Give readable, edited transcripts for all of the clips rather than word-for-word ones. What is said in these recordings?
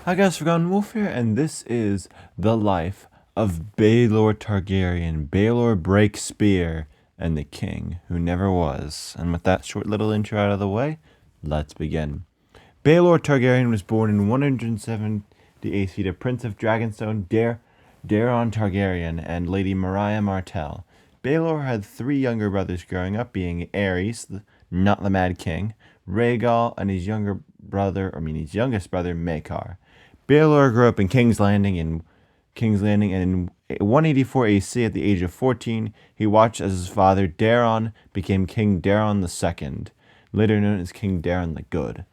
Hi guys, Forgotten Wolf here, and this is the life of Baelor Targaryen, Baelor Breakspear, and the king who never was. And with that short little intro out of the way, let's begin. Baelor Targaryen was born in 170 AC to Prince of Dragonstone Daeron Targaryen and Lady Mariah Martell. Baelor had three younger brothers growing up, being Aerys, not the Mad King, Rhaegal, and his his youngest brother, Maekar. Baelor grew up in King's Landing, and in 184 AC, at the age of 14, he watched as his father Daeron became King Daeron II, later known as King Daeron the Good.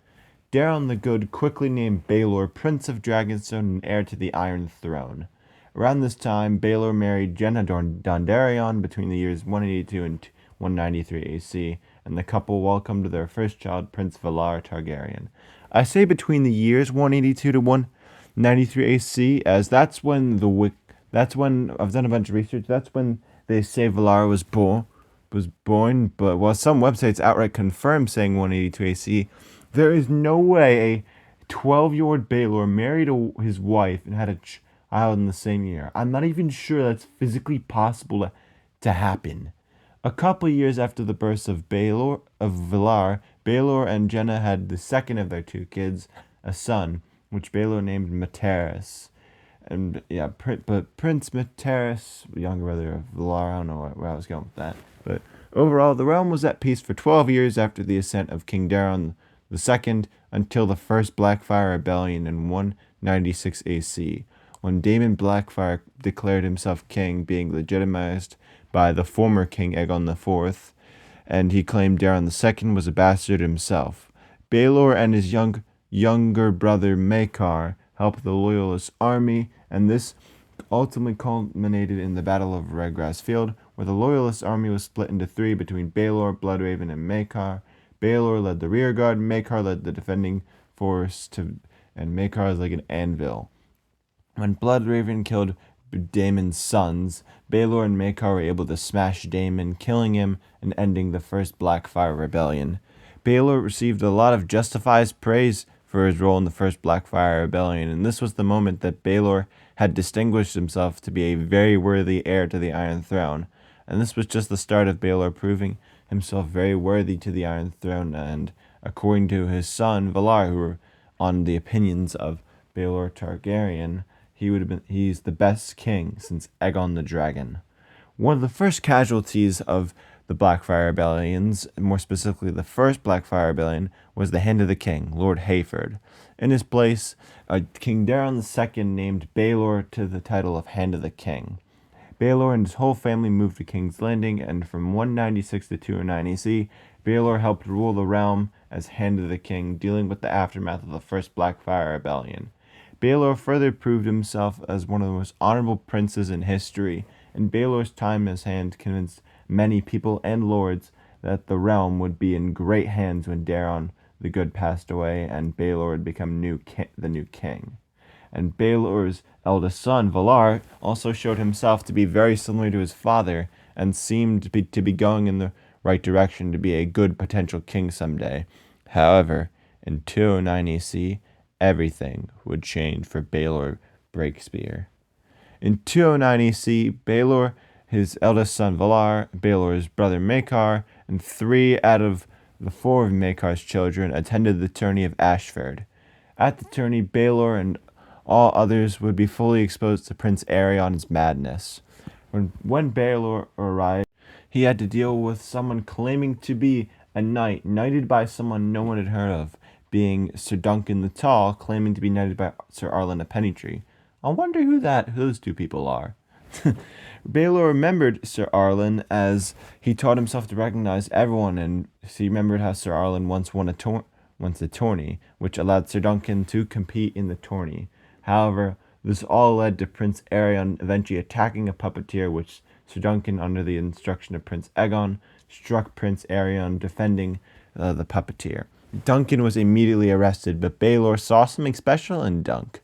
Daeron the Good quickly named Baelor Prince of Dragonstone and heir to the Iron Throne. Around this time, Baelor married Jenna Dondarrion between the years 182 and 193 AC, and the couple welcomed their first child, Prince Valar Targaryen. I say between the years 182 to 193 AC, as that's when I've done a bunch of research. That's when they say Valar was born. But while some websites outright confirm saying 182 AC, there is no way a 12-year-old Baelor married his wife and had a child in the same year. I'm not even sure that's physically possible to happen. A couple of years after the birth of Valar, Baelor and Jenna had the second of their two kids, a son, which Baelor named Materis. And yeah, but Prince Materis, younger brother of Valar, I don't know where I was going with that. But overall, the realm was at peace for 12 years after the ascent of King Daeron II until the First Blackfire Rebellion in 196 AC, when Daemon Blackfire declared himself king, being legitimized by the former King Aegon IV, and he claimed Daeron II was a bastard himself. Baelor and his younger brother Maekar helped the Loyalist army, and this ultimately culminated in the Battle of Redgrass Field, where the Loyalist army was split into three between Baelor, Bloodraven, and Maekar. Baelor led the rear guard, Maekar led the defending force, and Maekar is like an anvil. When Bloodraven killed Daemon's sons, Baelor and Maekar were able to smash Daemon, killing him and ending the First Blackfire Rebellion. Baelor received a lot of justified praise for his role in the First Blackfire Rebellion, and this was the moment that Baelor had distinguished himself to be a very worthy heir to the Iron Throne. And this was just the start of Baelor proving himself very worthy to the Iron Throne, and according to his son Valar, who were on the opinions of Baelor Targaryen, he's the best king since Aegon the Dragon. One of the first casualties of the Blackfire Rebellions, more specifically the first Blackfire Rebellion, was the Hand of the King, Lord Hayford. In his place, King Daeron II named Baelor to the title of Hand of the King. Baelor and his whole family moved to King's Landing, and from 196 to 209 AC, Baelor helped rule the realm as Hand of the King, dealing with the aftermath of the first Blackfire Rebellion. Baelor further proved himself as one of the most honorable princes in history, and Baelor's time as Hand convinced many people and lords that the realm would be in great hands when Daeron the Good passed away and Baelor had become the new king. And Baelor's eldest son, Valar, also showed himself to be very similar to his father and seemed to be going in the right direction to be a good potential king someday. However, in 209 AC, everything would change for Baelor Breakspear. In 209 AC, Baelor, his eldest son Valar, Baelor's brother Maekar, and 3 out of the 4 of Maekar's children attended the tourney of Ashford. At the tourney, Baelor and all others would be fully exposed to Prince Aerion's madness. When Baelor arrived, he had to deal with someone claiming to be a knight, knighted by someone no one had heard of, being Sir Duncan the Tall, claiming to be knighted by Sir Arlen a Pennytree. I wonder who those two people are. Baelor remembered Sir Arlen as he taught himself to recognize everyone, and he remembered how Sir Arlen once won a tourney, which allowed Sir Duncan to compete in the tourney. However, this all led to Prince Aerion eventually attacking a puppeteer, which Sir Duncan, under the instruction of Prince Aegon, struck Prince Aerion, defending the puppeteer. Duncan was immediately arrested, but Baelor saw something special in Dunk.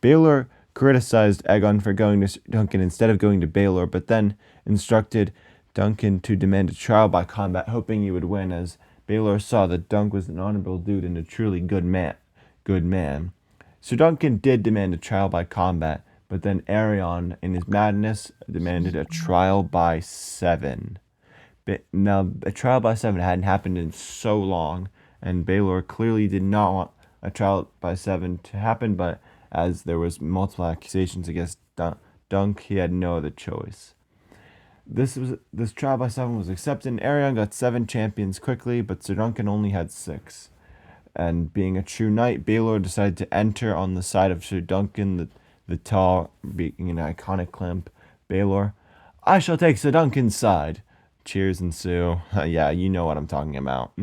Baelor criticized Aegon for going to Duncan instead of going to Baelor, but then instructed Duncan to demand a trial by combat, hoping he would win, as Baelor saw that Dunk was an honorable dude and a truly good man. Sir Duncan did demand a trial by combat, but then Aerion, in his madness, demanded a trial by 7. Now, a trial by 7 hadn't happened in so long, and Baelor clearly did not want a trial by 7 to happen, but as there was multiple accusations against Dunk, he had no other choice. This trial by 7 was accepted, and Aerion got 7 champions quickly, but Sir Duncan only had 6. And being a true knight, Baelor decided to enter on the side of Sir Duncan, the tall, being an iconic clamp. Baelor, I shall take Sir Duncan's side. Cheers ensue. Yeah, you know what I'm talking about.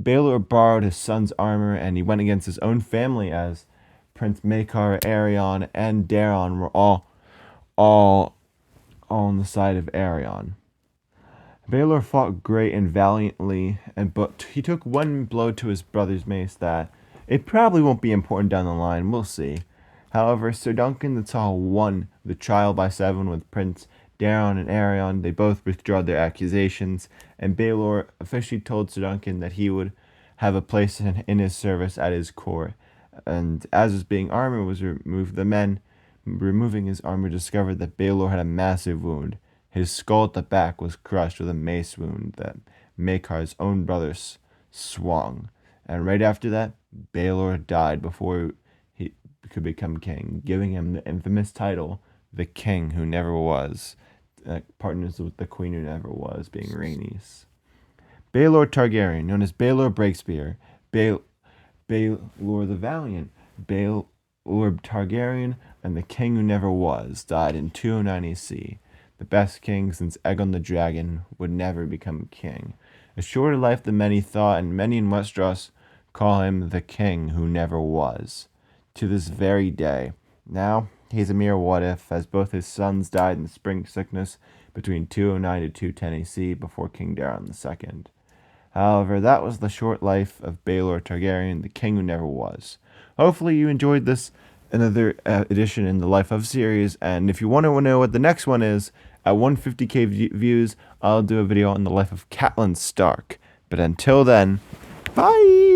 Baelor borrowed his son's armor, and he went against his own family, as Prince Maekar, Aerion, and Daron were all on the side of Aerion. Baelor fought great and valiantly, but he took one blow to his brother's mace that it probably won't be important down the line. We'll see. However, Sir Duncan the Tall won the trial by 7 with Prince Daron and Aerion. They both withdrew their accusations, and Baelor officially told Sir Duncan that he would have a place in his service at his court. And as his being armor was removed, the men removing his armor discovered that Baelor had a massive wound. His skull at the back was crushed with a mace wound that Maekar's own brother swung. And right after that, Baelor died before he could become king, giving him the infamous title, the King Who Never Was, partners with the Queen Who Never Was, being Rhaenys. Baelor Targaryen, known as Baelor Breakspear, Baelor the Valiant, Baelor Targaryen, and the King Who Never Was, died in 209 AC. The best king since Aegon the Dragon would never become king. A shorter life than many thought, and many in Westeros call him the King Who Never Was, to this very day. Now, he's a mere what-if, as both his sons died in spring sickness between 209 to 210 AC before King Daron II. However, that was the short life of Baelor Targaryen, the King Who Never Was. Hopefully you enjoyed this another edition in the Life of series, and if you want to know what the next one is, at 150k views, I'll do a video on the life of Catelyn Stark. But until then, bye!